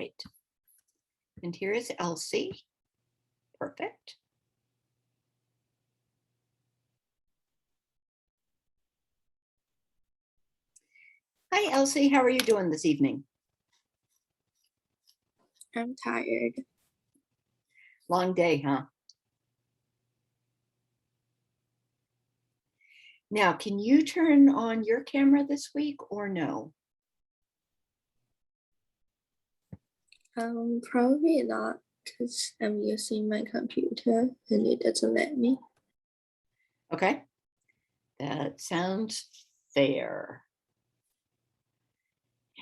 right. And here is Elsie. Perfect. Hi, Elsie. How are you doing this evening? I'm tired. Long day, huh? Now, can you turn on your camera this week or no? Probably not, because I'm using my computer and it doesn't let me. Okay, that sounds fair.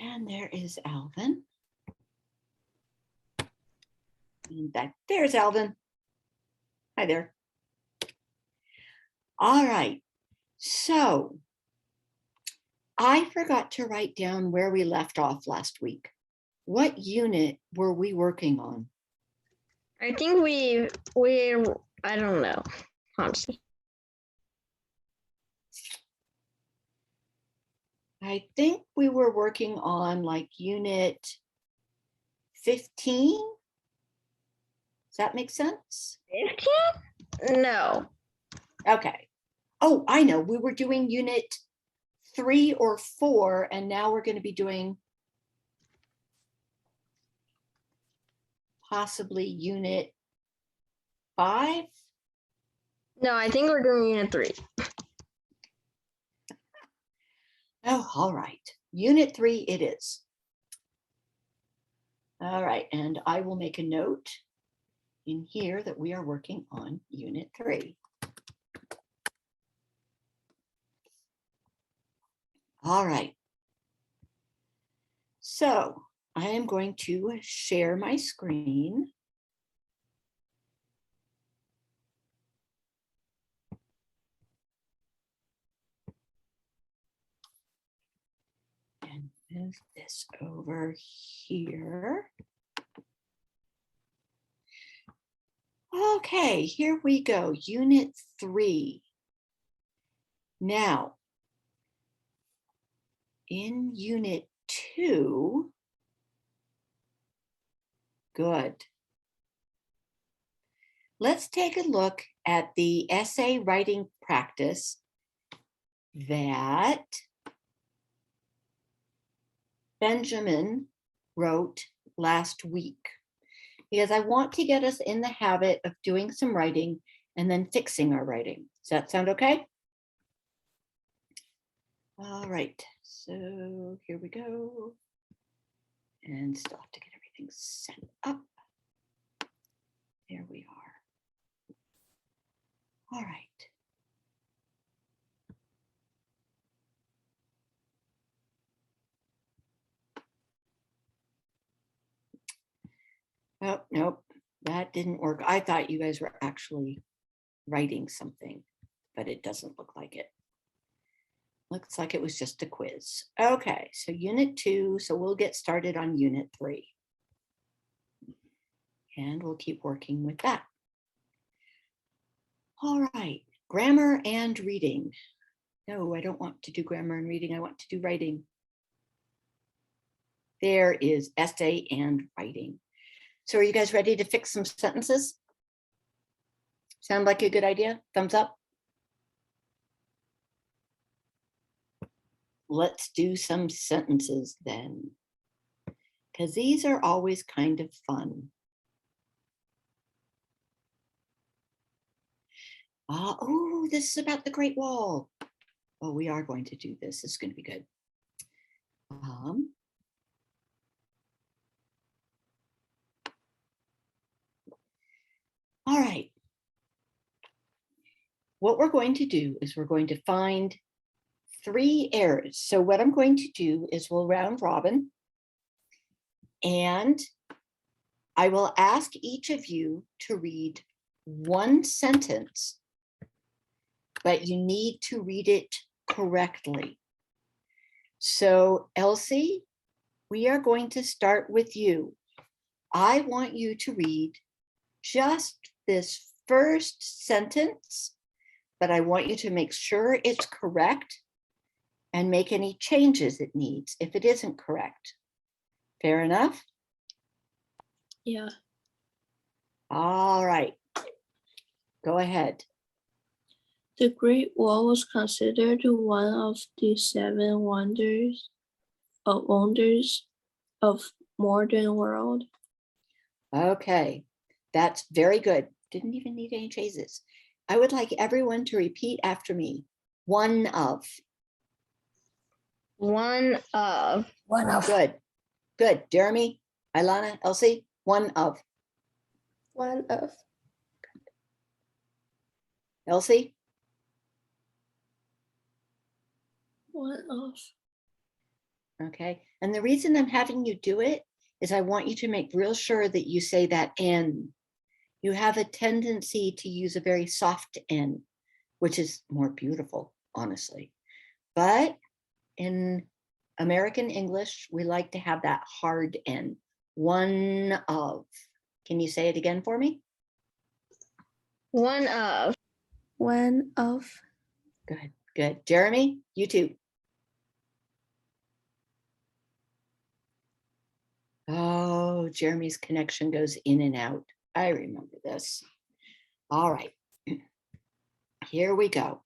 And there is Alvin. And there's Alvin. Hi there. All right, so I forgot to write down where we left off last week. What unit were we working on? I think we're I don't know, honestly. I think we were working on like unit 15. Does that make sense? 15? No. Okay. Oh, I know. We were doing unit 3 or 4, and now we're going to be doing possibly unit 5. No, I think we're doing unit 3. Oh, all right. Unit 3 it is. All right, and I will make a note in here that we are working on unit 3. All right. So I am going to share my screen. And move this over here. Okay, here we go, unit 3. Now, in unit 2, good. Let's take a look at the essay writing practice that Benjamin wrote last week, because I want to get us in the habit of doing some writing and then fixing our writing. Does that sound okay? All right, so here we go. And still have to get everything set up. There we are. All right. Oh, nope, that didn't work. I thought you guys were actually writing something, but it doesn't look like it. Looks like it was just a quiz. Okay, so unit 2, so we'll get started on unit 3. And we'll keep working with that. All right, grammar and reading. No, I don't want to do grammar and reading. I want to do writing. There is essay and writing. So are you guys ready to fix some sentences? Sound like a good idea? Thumbs up. Let's do some sentences then, because these are always kind of fun. Oh, this is about the Great Wall. Oh, we are going to do this. This is going to be good. All right. What we're going to do is we're going to find 3 errors. So what I'm going to do is we'll round robin, and I will ask each of you to read 1 sentence, but you need to read it correctly. So Elsie, we are going to start with you. I want you to read just this first sentence, but I want you to make sure it's correct and make any changes it needs if it isn't correct. Fair enough? Yeah. All right. Go ahead. The Great Wall was considered one of the seven wonders of modern world. Okay, that's very good. Didn't even need any chases. I would like everyone to repeat after me. One of. One of. One of. Good. Good. Jeremy, Ilana, Elsie, one of. One of. Elsie, One of. okay. And the reason I'm having you do it is I want you to make real sure that you say that N. You have a tendency to use a very soft N, which is more beautiful, honestly. But in American English, we like to have that hard N. One of. Can you say it again for me? One of. One of. Good, good. Jeremy, you too. Oh, Jeremy's connection goes in and out. I remember this. All right. Here we go.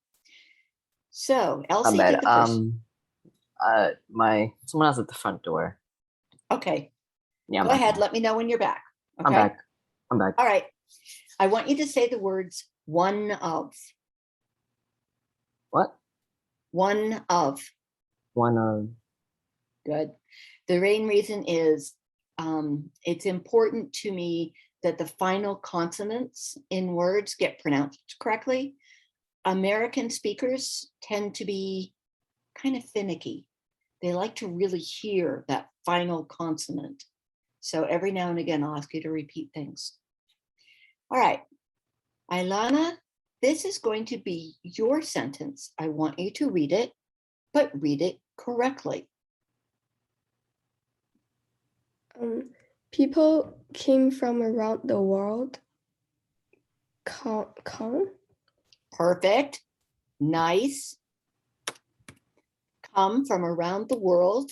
So Elsie bad. did the first. Someone else at the front door. Okay, Yeah, go ahead. Let me know when you're back. Okay. I'm back. I'm back. All right. I want you to say the words one of. What? One of. One of. Good. The main reason is it's important to me that the final consonants in words get pronounced correctly. American speakers tend to be kind of finicky. They like to really hear that final consonant. So every now and again, I'll ask you to repeat things. All right, Ilana, this is going to be your sentence. I want you to read it, but read it correctly. People came from around the world. Come. Perfect. Nice. Come from around the world.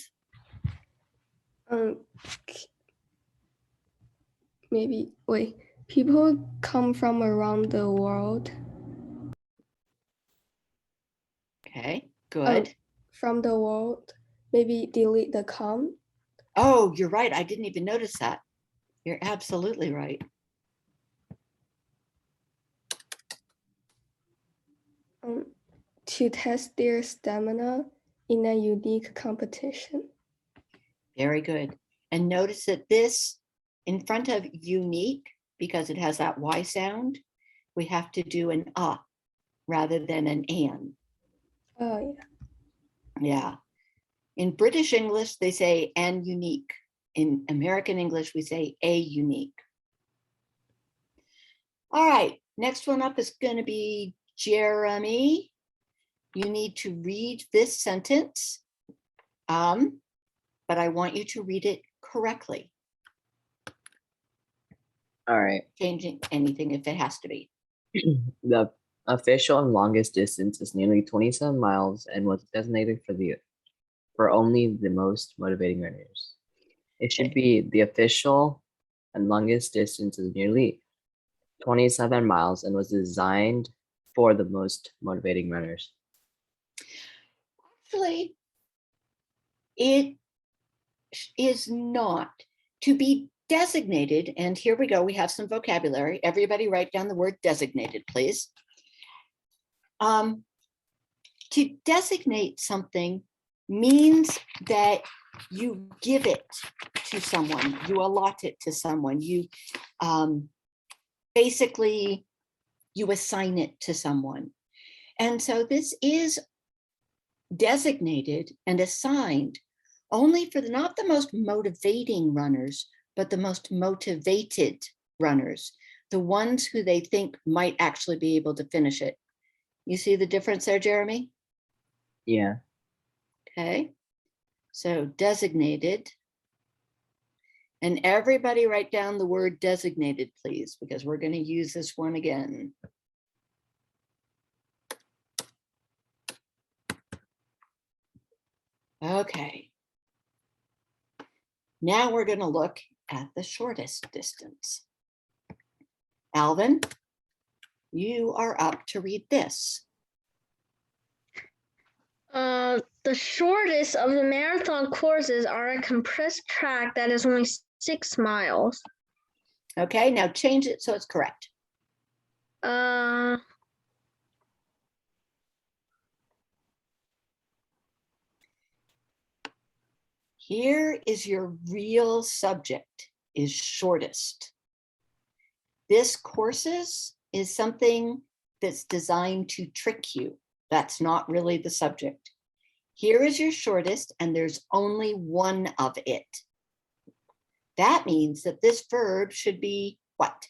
Maybe wait. People come from around the world. Okay, good. From the world. Maybe delete the come. Oh, you're right. I didn't even notice that. You're absolutely right. To test their stamina in a unique competition. Very good. And notice that this, in front of unique, because it has that Y sound, we have to do an rather than an an. Oh, yeah. Yeah. In British English, they say an unique. In American English, we say a unique. All right, next one up is going to be Jeremy. You need to read this sentence, but I want you to read it correctly. All right. Changing anything if it has to be. The official longest distance is nearly 27 miles and was designated for only the most motivating runners. It should be the official and longest distance is nearly 27 miles and was designed for the most motivating runners. Actually, it is not to be designated. And here we go. We have some vocabulary. Everybody write down the word designated, please. To designate something means that you give it to someone, you allot it to someone, you basically, you assign it to someone. And so this is designated and assigned only for not the most motivating runners, but the most motivated runners, the ones who they think might actually be able to finish it. You see the difference there, Jeremy? Yeah. Okay, so designated. And everybody write down the word designated, please, because we're going to use this one again. Okay. Now we're going to look at the shortest distance. Alvin, you are up to read this. The shortest of the marathon courses are a compressed track that is only 6 miles. Okay, now change it so it's correct. Here is your real subject, is shortest. This courses is something that's designed to trick you. That's not really the subject. Here is your shortest, and there's only one of it. That means that this verb should be what?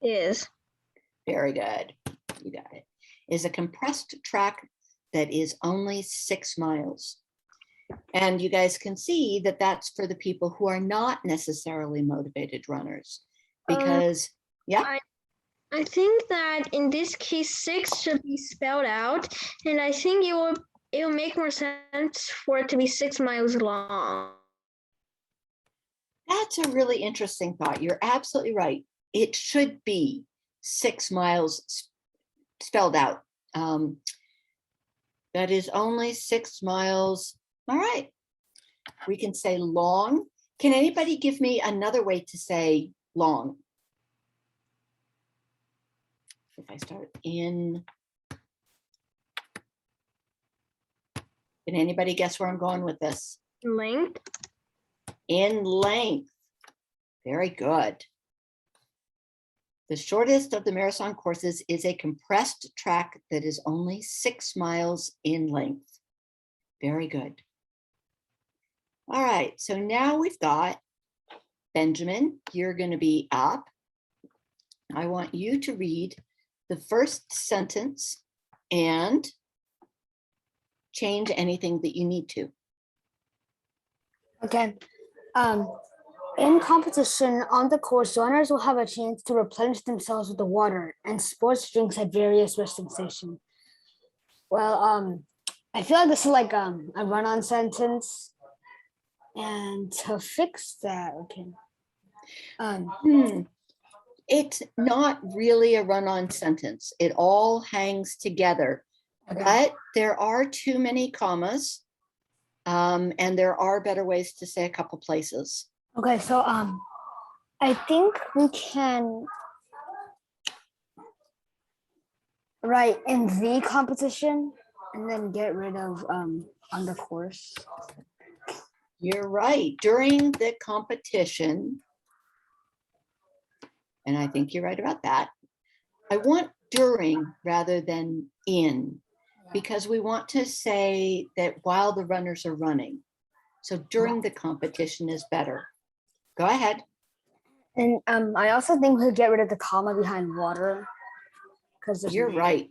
Is. Very good. You got it. Is a compressed track that is only 6 miles. And you guys can see that that's for the people who are not necessarily motivated runners. Because, yeah. I think that in this case, 6 should be spelled out, and I think it will make more sense for it to be 6 miles long. That's a really interesting thought. You're absolutely right. It should be 6 miles spelled out. That is only 6 miles. All right. We can say long. Can anybody give me another way to say long? If I start in. Can anybody guess where I'm going with this? Length. In length. Very good. The shortest of the marathon courses is a compressed track that is only 6 miles in length. Very good. All right, so now we've got Benjamin, you're going to be up. I want you to read the first sentence and change anything that you need to. Okay. In competition on the course, runners will have a chance to replenish themselves with the water and sports drinks at various resting stations. Well, I feel like this is like a run-on sentence. And to fix that, okay. It's not really a run-on sentence. It all hangs together, Okay. but there are too many commas, and there are better ways to say a couple places. Okay, so I think we can write in the competition and then get rid of on the course. You're right. During the competition, and I think you're right about that. I want during rather than in, because we want to say that while the runners are running. So during the competition is better. Go ahead. And I also think we could get rid of the comma behind water. Because You're right.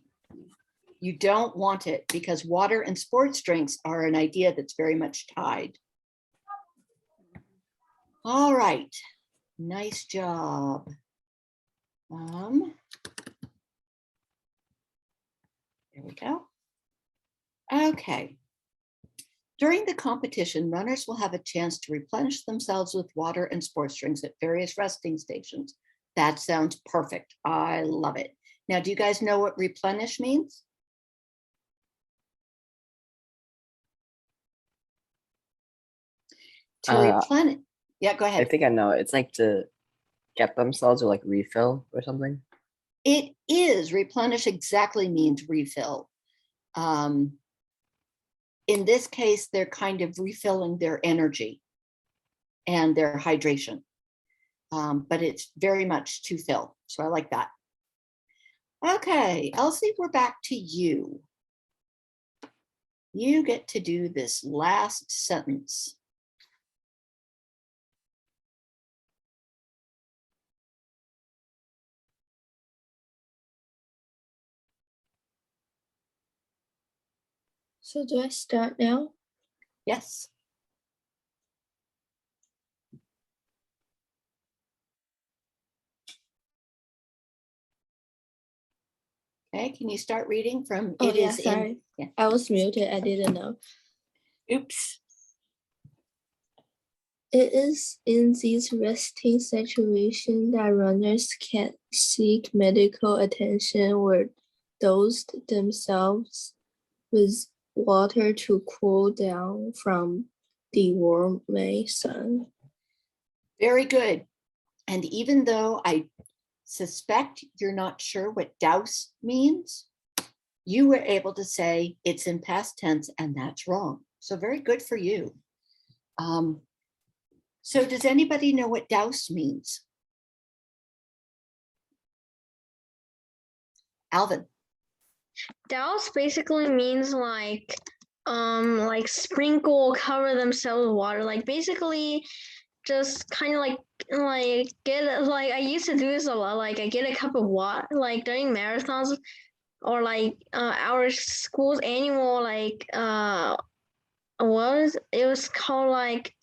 You don't want it because water and sports drinks are an idea that's very much tied. All right. Nice job. There we go. Okay. During the competition, runners will have a chance to replenish themselves with water and sports drinks at various resting stations. That sounds perfect. I love it. Now, do you guys know what replenish means? To replenish. Yeah, go I ahead. think I know. It's like to get themselves or like refill or something. It is. Replenish exactly means refill. In this case, they're kind of refilling their energy and their hydration, but it's very much to fill. So I like that. Okay, Elsie, we're back to you. You get to do this last sentence. So do I start now? Yes. Okay, can you start reading from Oh, it yeah, is sorry. in? Yeah. I was muted. I didn't know. Oops. It is in these resting situations that runners can seek medical attention or dose themselves with water to cool down from the warm May sun. Very good. And even though I suspect you're not sure what douse means, you were able to say it's in past tense and that's wrong. So very good for you. So does anybody know what douse means? Alvin. Douse basically means like sprinkle, cover themselves with water. Like basically just kind of like get like I used to do this a lot. Like I get a cup of water like during marathons or like our school's annual like it was called like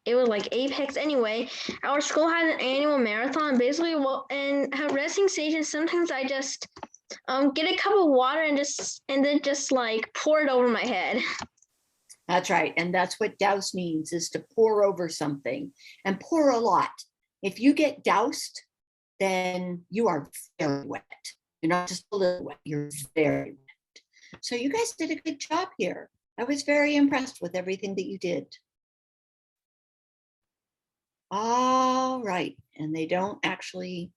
it was like Apex anyway. Our school had an annual marathon basically. Well, and at resting station, sometimes I just get a cup of water and then just like pour it over my head. That's right. And that's what douse means, is to pour over something, and pour a lot. If you get doused, then you are very wet. You're not just a little wet, you're very wet. So you guys did a good job here. I was very impressed with everything that you did. All right. And they don't actually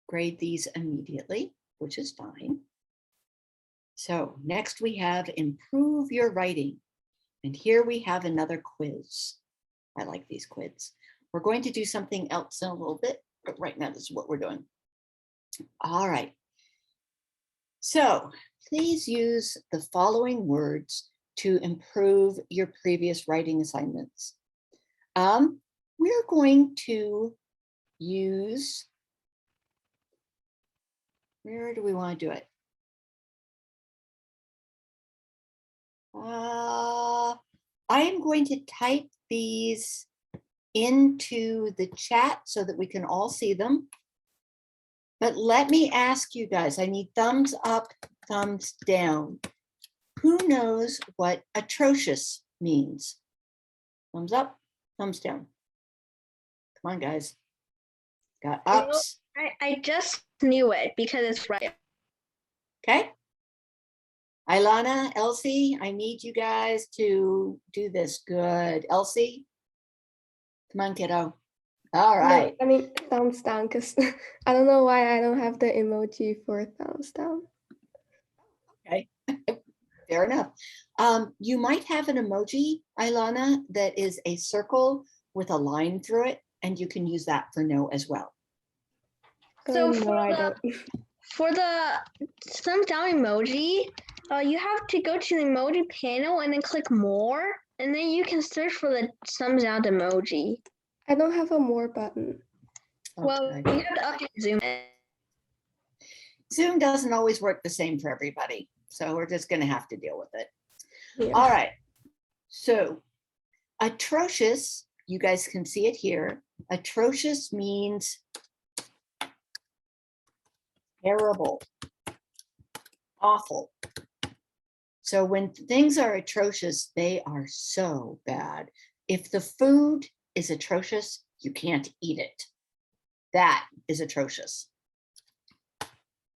grade these immediately, which is fine. So next we have improve your writing. And here we have another quiz. I like these quizzes. We're going to do something else in a little bit, but right now this is what we're doing. All right. So please use the following words to improve your previous writing assignments. We're going to use, where do we want to do it? I am going to type these into the chat so that we can all see them. But let me ask you guys, I need thumbs up, thumbs down. Who knows what atrocious means? Thumbs up, thumbs down. Come on, guys. Got ups. I just knew it because it's right. Okay. Ilana, Elsie, I need you guys to do this. Good. Elsie, come on, kiddo. All right. No, I mean thumbs down because I don't know why I don't have the emoji for thumbs down. Okay. Fair enough. You might have an emoji, Ilana, that is a circle with a line through it, and you can use that for no as well. So no, I don't. For the thumbs down emoji, you have to go to the emoji panel and then click more, and then you can search for the thumbs down emoji. I don't have a more button. Well, Okay. you have to update Zoom. Zoom doesn't always work the same for everybody, so we're just going to have to deal with it. Yeah. All right. So atrocious, you guys can see it here. Atrocious means terrible, awful. So when things are atrocious, they are so bad. If the food is atrocious, you can't eat it. That is atrocious.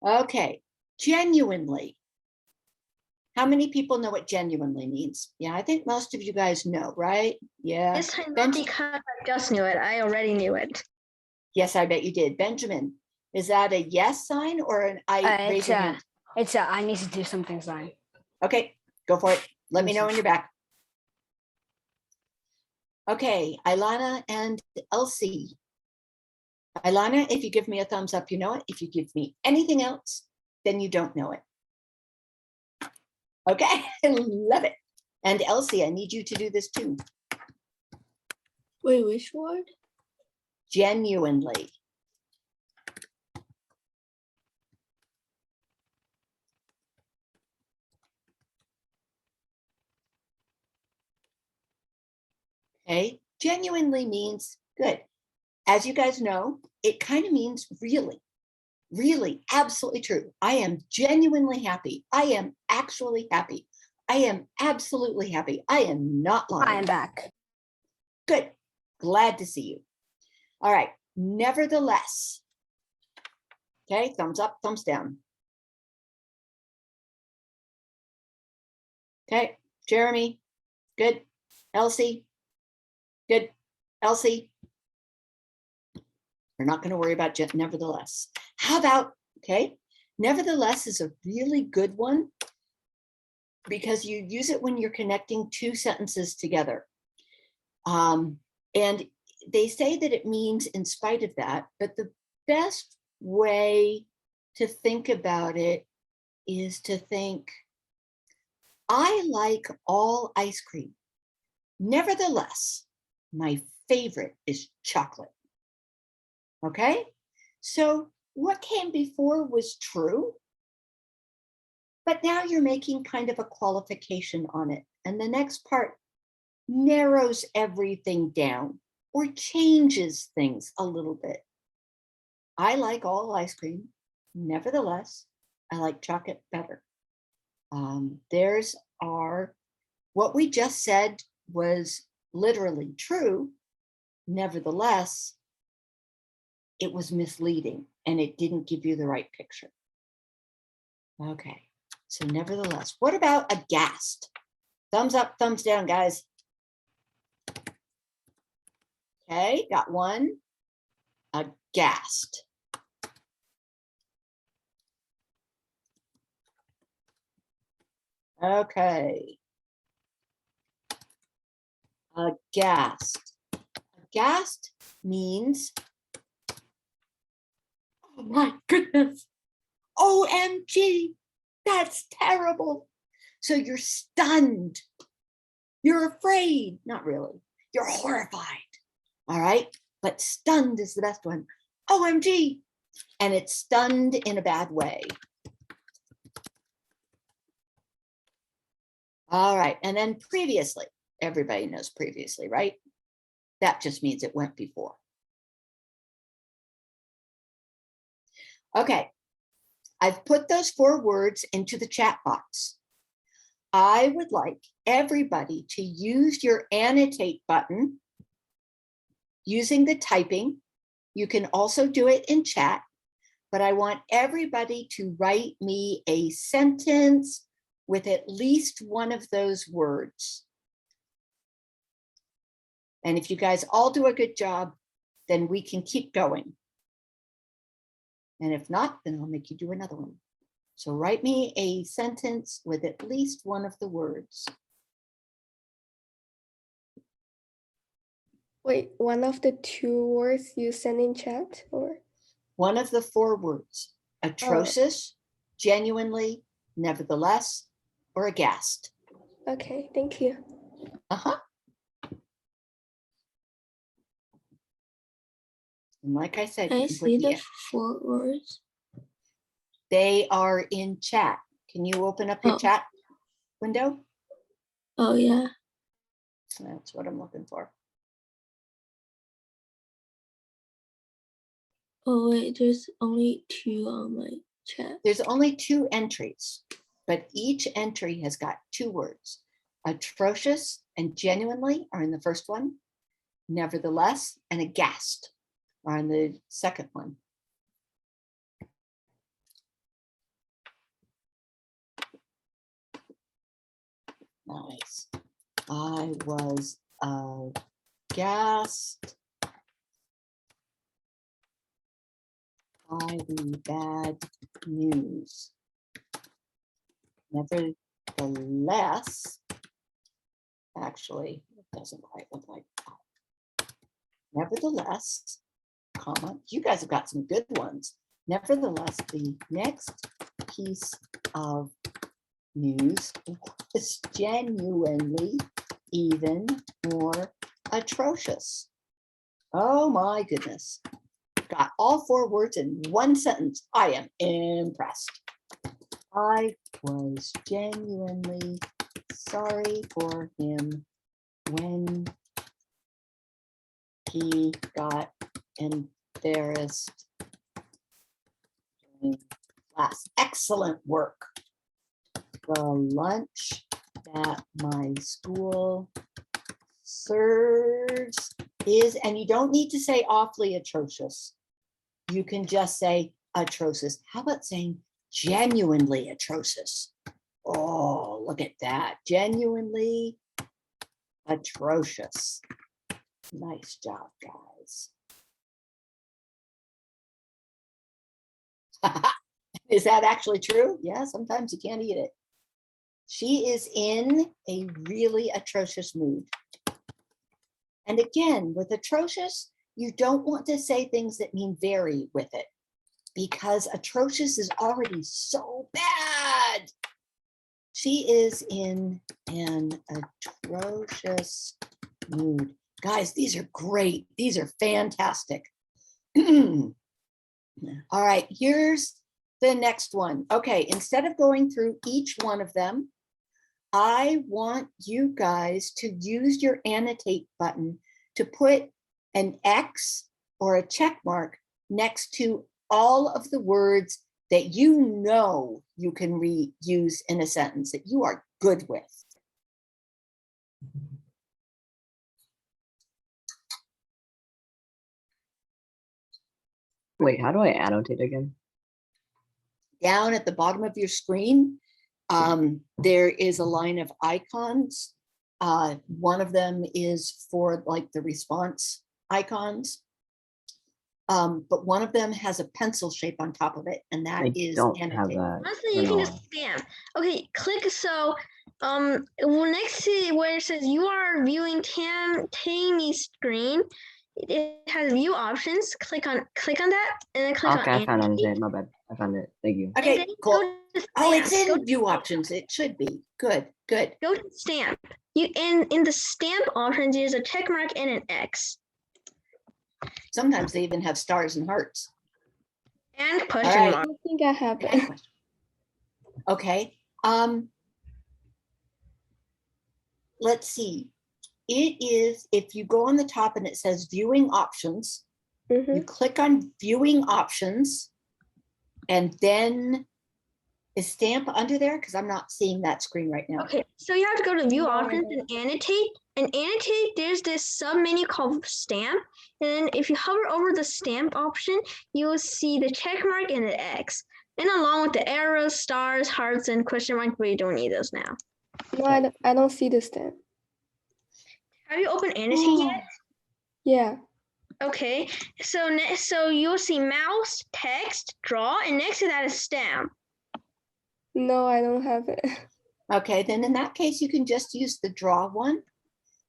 Okay, genuinely. How many people know what genuinely means? Yeah, I think most of you guys know, right? Yeah. This time, not because I just knew it. I already knew it. Yes, I bet you did. Benjamin, is that a yes sign or an I raise your hand? It's a I need to do something sign. Okay, go for it. Let me know when you're back. Okay, Ilana and Elsie. Ilana, if you give me a thumbs up, you know it. If you give me anything else, then you don't know it. Okay, I love it. And Elsie, I need you to do this too. Wait, which word? Genuinely. Okay, genuinely means good. As you guys know, it kind of means really, really, absolutely true. I am genuinely happy. I am actually happy. I am absolutely happy. I am not lying. I am back. Good, Glad to see you. All right, nevertheless. Okay, thumbs up, thumbs down. Okay, Jeremy, good. Elsie, good. Elsie, we're not going to worry about nevertheless. How about, okay, nevertheless is a really good one because you use it when you're connecting two sentences together. And they say that it means in spite of that, but the best way to think about it is to think, I like all ice cream. Nevertheless, my favorite is chocolate. Okay, so what came before was true, but now you're making kind of a qualification on it. And the next part narrows everything down or changes things a little bit. I like all ice cream. Nevertheless, I like chocolate better. There's our, what we just said was literally true. Nevertheless, it was misleading and it didn't give you the right picture. Okay, so nevertheless, what about aghast? Thumbs up, thumbs down, guys. Okay, got one. Aghast. Okay. Aghast. Aghast means, oh my goodness, OMG, that's terrible. So you're stunned. You're afraid. Not really. You're horrified. All right. But stunned is the best one. OMG. And it's stunned in a bad way. All right. And then previously, everybody knows previously, right? That just means it went before. Okay. I've put those 4 words into the chat box. I would like everybody to use your annotate button using the typing. You can also do it in chat, but I want everybody to write me a sentence with at least one of those words. And if you guys all do a good job, then we can keep going. And if not, then I'll make you do another one. So write me a sentence with at least one of the words. Wait, one of the 2 words you send in chat, or? One of the 4 words: atrocious, genuinely, nevertheless, or aghast. Okay, thank you. Uh-huh. And like I said, you I can put see the 4 words. they are in chat. Can you open up your Oh. chat window? Oh yeah. That's what I'm looking for. Oh wait, there's only 2 on my chat. There's only 2 entries, but each entry has got 2 words. Atrocious and genuinely are in the first one. Nevertheless and aghast are in the second one. Nice. I was aghast by the bad news. Nevertheless, actually, it doesn't quite look like that. Nevertheless, comma, you guys have got some good ones. Nevertheless, the next piece of news was genuinely even more atrocious. Oh my goodness. Got all 4 words in one sentence. I am impressed. I was genuinely sorry for him when he got embarrassed during class. Excellent work. The lunch that my school serves is, and you don't need to say awfully atrocious. You can just say atrocious. How about saying genuinely atrocious? Oh, look at that. Genuinely atrocious. Nice job, guys. Is that actually true? Yeah, sometimes you can't eat it. She is in a really atrocious mood. And again, with atrocious, you don't want to say things that mean very with it, because atrocious is already so bad. She is in an atrocious mood. Guys, these are great. These are fantastic. All right, here's the next one. Okay, instead of going through each one of them, I want you guys to use your annotate button to put an X or a check mark next to all of the words that you know you can reuse in a sentence that you are good with. Wait, how do I annotate again? Down at the bottom of your screen, there is a line of icons. One of them is for like the response icons. But one of them has a pencil shape on top of it, and that I is don't have annotate. that. Honestly, you can just stamp. Okay, click so well, next to where it says you are viewing Tammy screen, it has view options. Click on that and then click Okay, on I found annotate. annotate. My bad. I found it. Thank you. And Okay, then cool. go to Oh, it's stamp. in view options. It should be. Good, good. Go to stamp. You in the stamp options, there's a check mark and an X. Sometimes they even have stars and hearts. And question right. mark. I don't think I have Okay, it. question. Okay. Let's see. It is, if you go on the top and it says viewing options, Mhm. you click on viewing options, and then is stamp under there? Because I'm not seeing that screen right now. Okay, so you have to go to view No, I options and annotate. And annotate, there's this sub menu called stamp. And then if you hover over the stamp option, you will see the check mark and the X. And along with the arrows, stars, hearts, and question mark, but you don't need those now. No, I don't see the stamp. Have you opened annotate yet? Yeah. Okay, so you'll see mouse, text, draw, and next to that is stamp. No, I don't have it. Okay, then in that case, you can just use the draw one.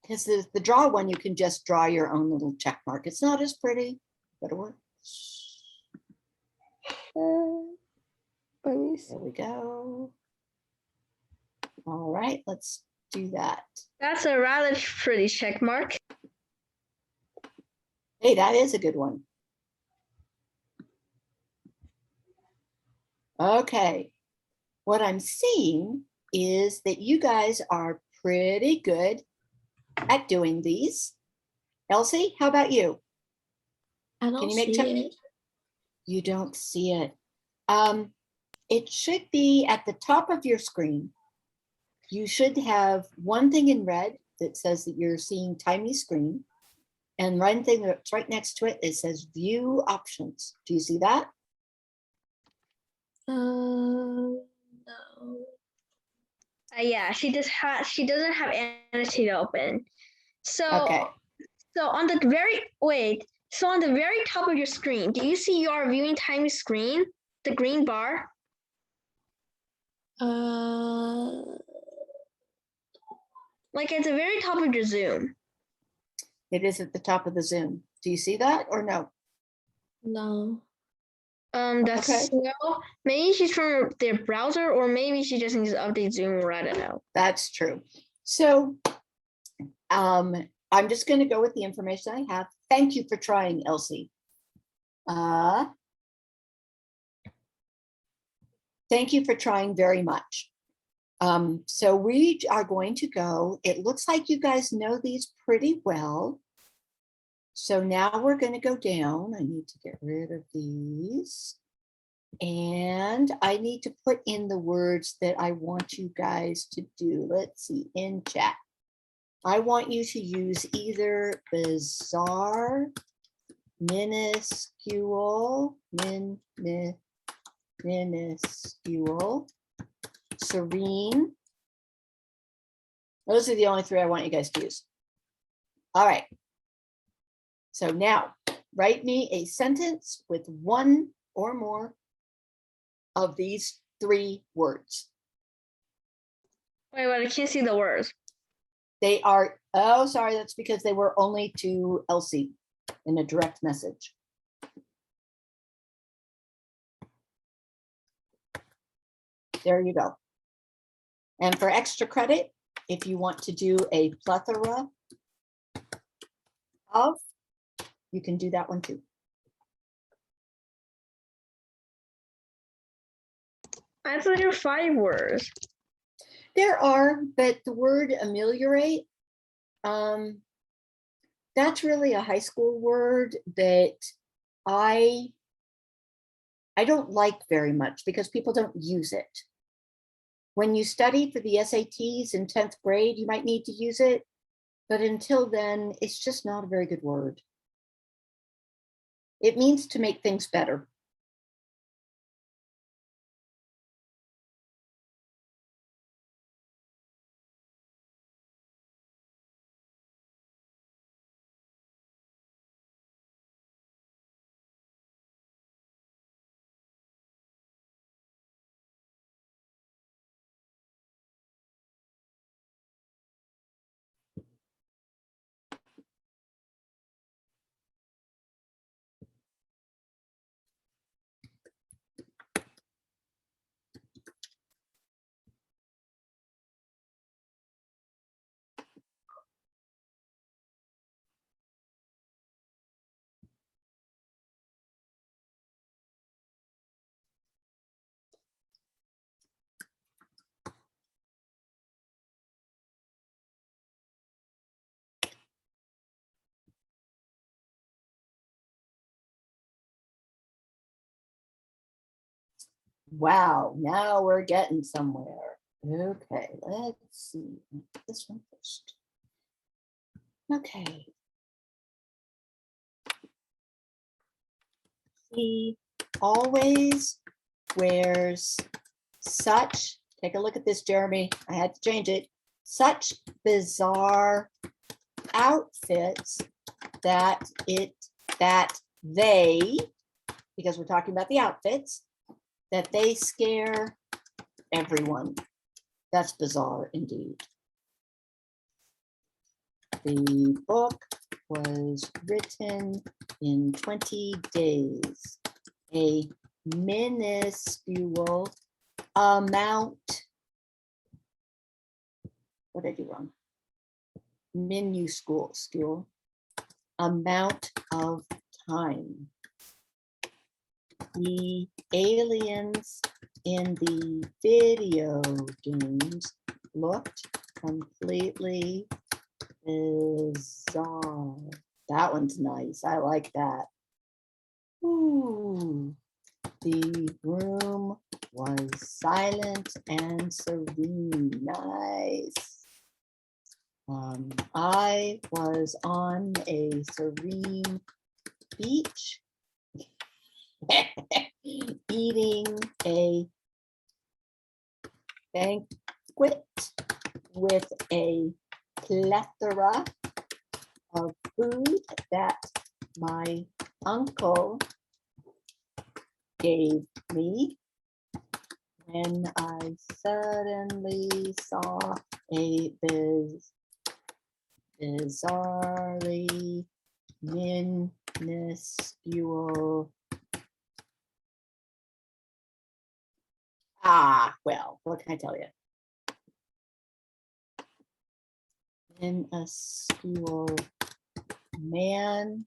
Because the draw one, you can just draw your own little check mark. It's not as pretty, but it works. Let me see. There we go. All right, let's do that. That's a rather pretty check mark. Hey, that is a good one. Okay, what I'm seeing is that you guys are pretty good at doing these. Elsie, how about you? I don't Can you make see it. You don't see it. It should be at the top of your screen. You should have one thing in red that says that you're seeing tiny screen. And one thing that's right next to it, it says view options. Do you see that? No. Yeah, she doesn't have annotate open. So Okay. So on the very top of your screen, do you see your viewing time screen, the green bar? Like at the very top of your Zoom. It is at the top of the Zoom. Do you see that or no? No. That's Okay. well, maybe she's from their browser, or maybe she just needs to update Zoom, or I don't know. That's true. So I'm just going to go with the information I have. Thank you for trying, Elsie. Thank you for trying very much. So we are going to go. It looks like you guys know these pretty well. So now we're going to go down. I need to get rid of these. And I need to put in the words that I want you guys to do. Let's see, in chat. I want you to use either bizarre, minuscule, minuscule, serene. Those are the only three I want you guys to use. All right. So now write me a sentence with one or more of these three words. Wait, but I can't see the words. They are, oh, sorry, that's because they were only to Elsie in a direct message. There you go. And for extra credit, if you want to do a plethora of, you can do that one too. I thought there were 5 words. There are, but the word ameliorate, that's really a high school word that I don't like very much because people don't use it. When you study for the SATs in 10th grade, you might need to use it, but until then, it's just not a very good word. It means to make things better. Wow, now we're getting somewhere. Okay, let's see. This one first. Okay. He always wears such, take a look at this, Jeremy. I had to change it. Such bizarre outfits that they, because we're talking about the outfits, that they scare everyone. That's bizarre indeed. The book was written in 20 days. A minuscule amount. What did I do wrong? Minuscule amount of time. The aliens in the video games looked completely bizarre. That one's nice. I like that. Ooh. The room was silent and serene. Nice. I was on a serene beach eating a banquet with a plethora of food that my uncle gave me when I suddenly saw a bizarrely minuscule. Well, what can I tell you? Minuscule man.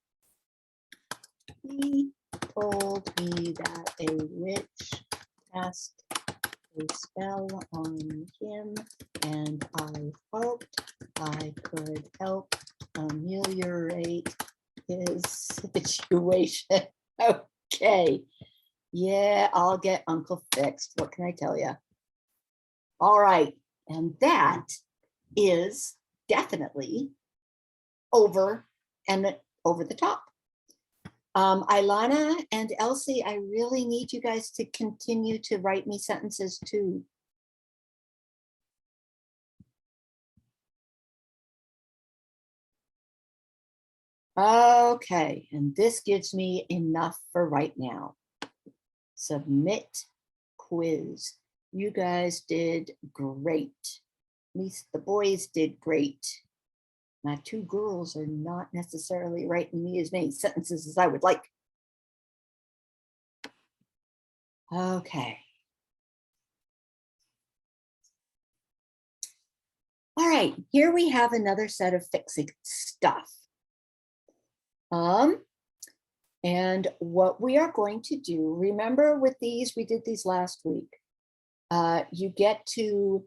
He told me that a witch cast a spell on him, and I hoped I could help ameliorate his situation. Okay. Yeah, I'll get Uncle fixed. What can I tell you? All right. And that is definitely over and over the top. Ilana and Elsie, I really need you guys to continue to write me sentences too. Okay, and this gives me enough for right now. Submit quiz. You guys did great. At least the boys did great. My two girls are not necessarily writing me as many sentences as I would like. Okay. All right, here we have another set of fixing stuff. And what we are going to do, remember with these, we did these last week. You get to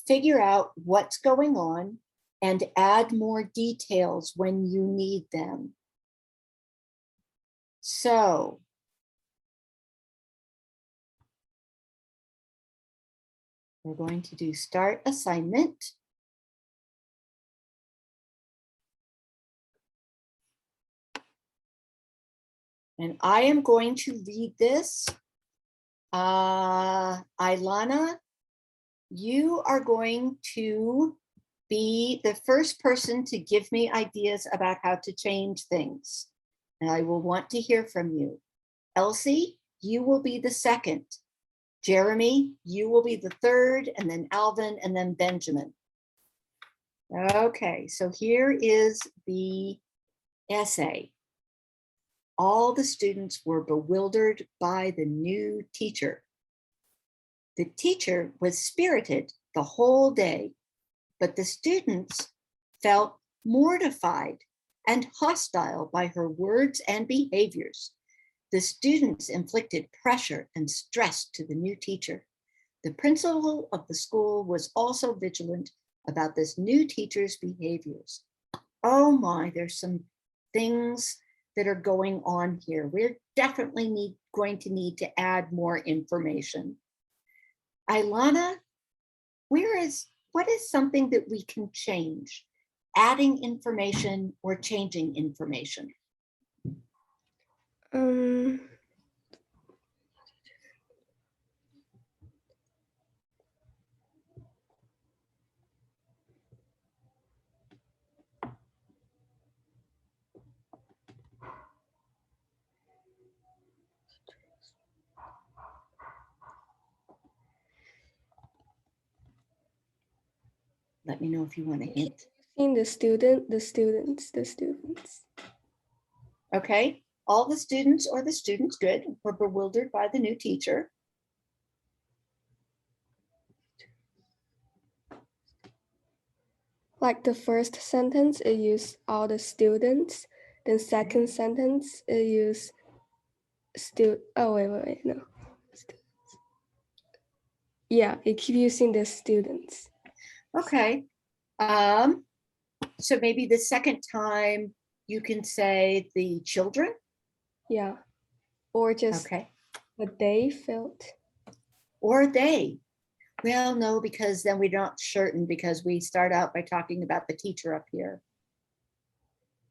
figure out what's going on and add more details when you need them. So we're going to do start assignment. And I am going to read this. Ilana, you are going to be the first person to give me ideas about how to change things. And I will want to hear from you. Elsie, you will be the second. Jeremy, you will be the third, and then Alvin, and then Benjamin. Okay, so here is the essay. All the students were bewildered by the new teacher. The teacher was spirited the whole day, but the students felt mortified and hostile by her words and behaviors. The students inflicted pressure and stress to the new teacher. The principal of the school was also vigilant about this new teacher's behaviors. Oh my, there's some things that are going on here. We're definitely going to need to add more information. Ilana, what is something that we can change? Adding information or changing information? Let me know if you want a hint. In the students. Okay, all the students or the students, good, were bewildered by the new teacher. Like the first sentence, it used all the students. Then second sentence, it used oh, wait, no. Students. Yeah, it keep using the students. Okay, so maybe the second time you can say the children. Yeah, or just okay, what they felt. Or they. Well, no, because then we're not certain because we start out by talking about the teacher up here.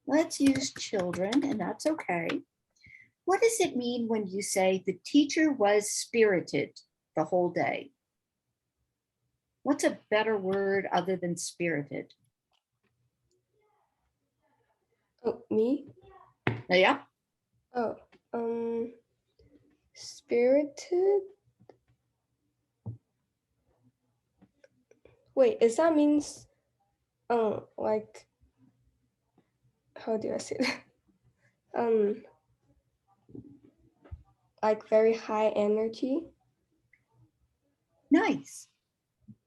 Let's use children, and that's okay. What does it mean when you say the teacher was spirited the whole day? What's a better word other than spirited? Oh, me? Yeah. Oh, spirited. Wait, is that means, like, how do I say that? Like very high energy. Nice.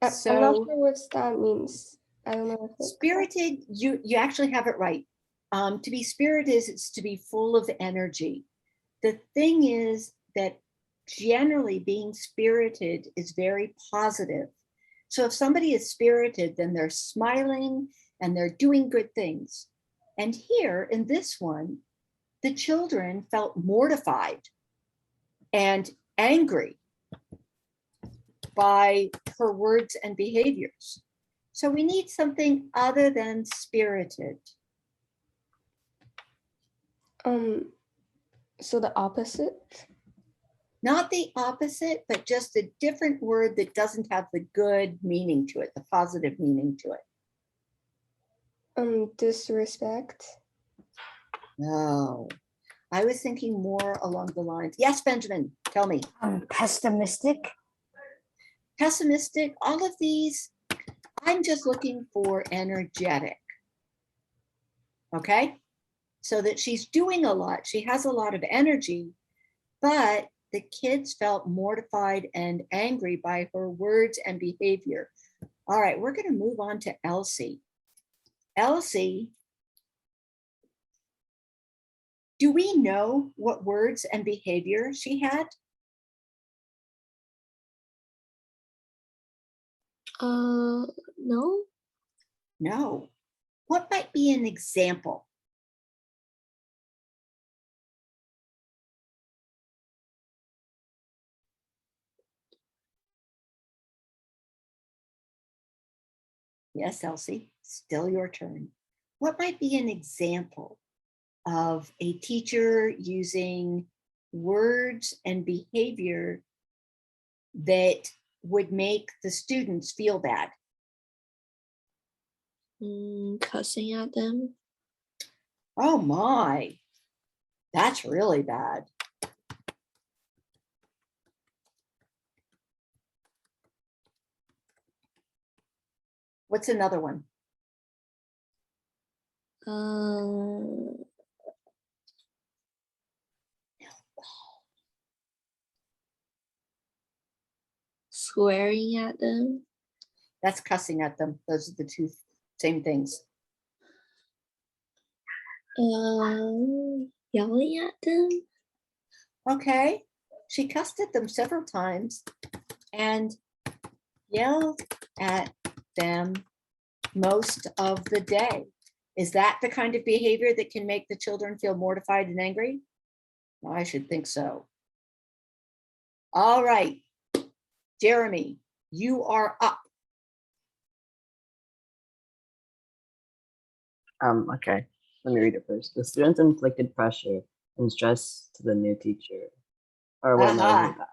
I'm not sure what that means. I don't know. If spirited, you actually have it right. To be spirited is to be full of energy. The thing is that generally being spirited is very positive. So if somebody is spirited, then they're smiling and they're doing good things. And here in this one, the children felt mortified and angry by her words and behaviors. So we need something other than spirited. So the opposite. Not the opposite, but just a different word that doesn't have the good meaning to it, the positive meaning to it. Disrespect. No, I was thinking more along the lines. Yes, Benjamin, tell me. Pessimistic. Pessimistic, all of these, I'm just looking for energetic. Okay, so that she's doing a lot. She has a lot of energy, but the kids felt mortified and angry by her words and behavior. All right, we're going to move on to Elsie. Elsie, do we know what words and behavior she had? No. No. What might be an example? Yes, Elsie, still your turn. What might be an example of a teacher using words and behavior that would make the students feel bad? Cussing at them. Oh my, that's really bad. What's another one? Swearing at them. That's cussing at them. Those are the two same things. Yelling at them. Okay, she cussed at them several times and yelled at them most of the day. Is that the kind of behavior that can make the children feel mortified and angry? Well, I should think so. All right, Jeremy, you are up. Okay, let me read it first. The students inflicted pressure and stress to the new teacher. Or what am I reading that?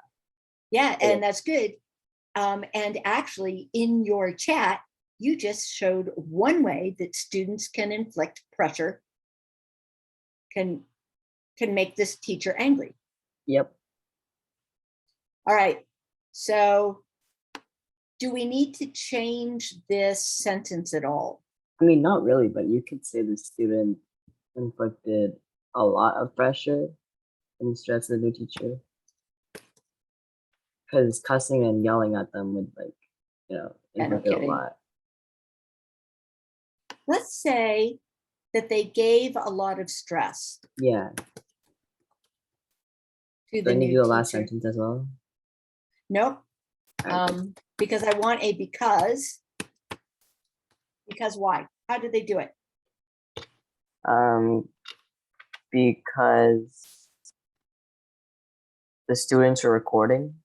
Yeah, Yeah. and that's good. And actually, in your chat, you just showed one way that students can inflict pressure, can make this teacher angry. Yep. All right, so do we need to change this sentence at all? I mean, not really, but you could say the student inflicted a lot of pressure and stress on the new teacher. Because cussing and yelling at them would, like, Yeah, no inflict it a kidding. lot. Let's say that they gave a lot of stress Yeah. to Do the I need to new do the last teacher. sentence as well? Nope. Because I want a because. Because why? How did they do it? Because the students are recording.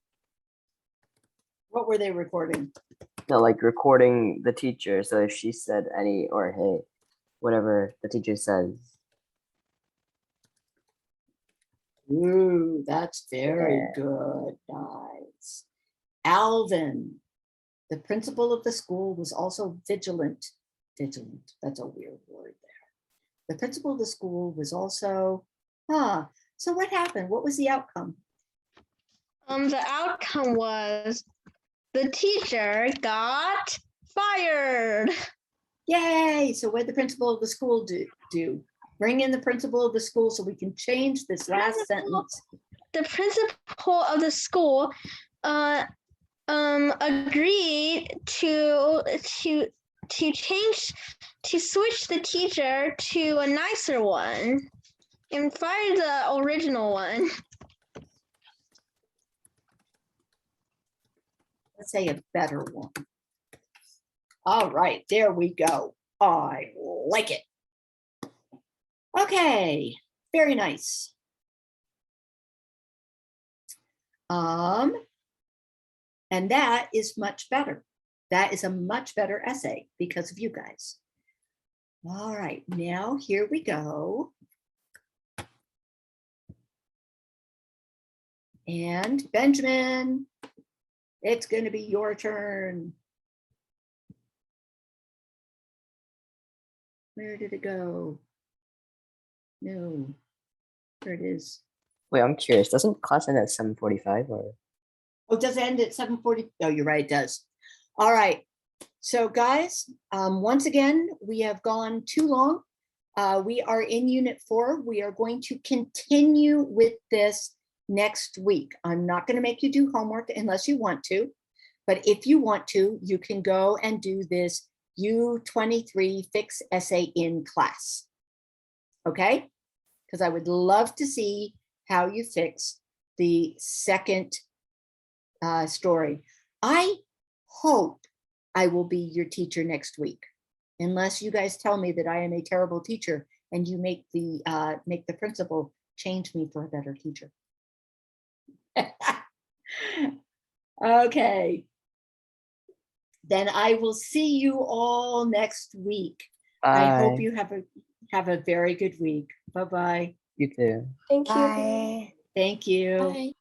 What were they recording? No, like recording the teacher. So if she said any or hey, whatever the teacher says. Ooh, that's very Yeah. good. Nice. Alvin, the principal of the school, was also vigilant. Vigilant, that's a weird word there. The principal of the school was also, so what happened? What was the outcome? The outcome was the teacher got fired. Yay! So what did the principal of the school do? Bring in the principal of the school so we can change this last sentence. The principal of the school agreed to switch the teacher to a nicer one and fire the original one. Let's say a better one. All right, there we go. I like it. Okay, very nice. And that is much better. That is a much better essay because of you guys. All right, now here we go. And Benjamin, it's going to be your turn. Where did it go? No, there it is. Wait, I'm curious. Doesn't class end at 7:45 or? Oh, does it end at 7:40? Oh, you're right, it does. All right. So guys, once again, we have gone too long. We are in Unit 4. We are going to continue with this next week. I'm not going to make you do homework unless you want to. But if you want to, you can go and do this U23 fix essay in class. Okay? Because I would love to see how you fix the second story. I hope I will be your teacher next week, unless you guys tell me that I am a terrible teacher and you make the principal change me for a better teacher. Okay. Then I will see you all next week. I hope Bye. you have a very good week. Bye-bye. You too. Thank you. Bye. Thank you. Bye.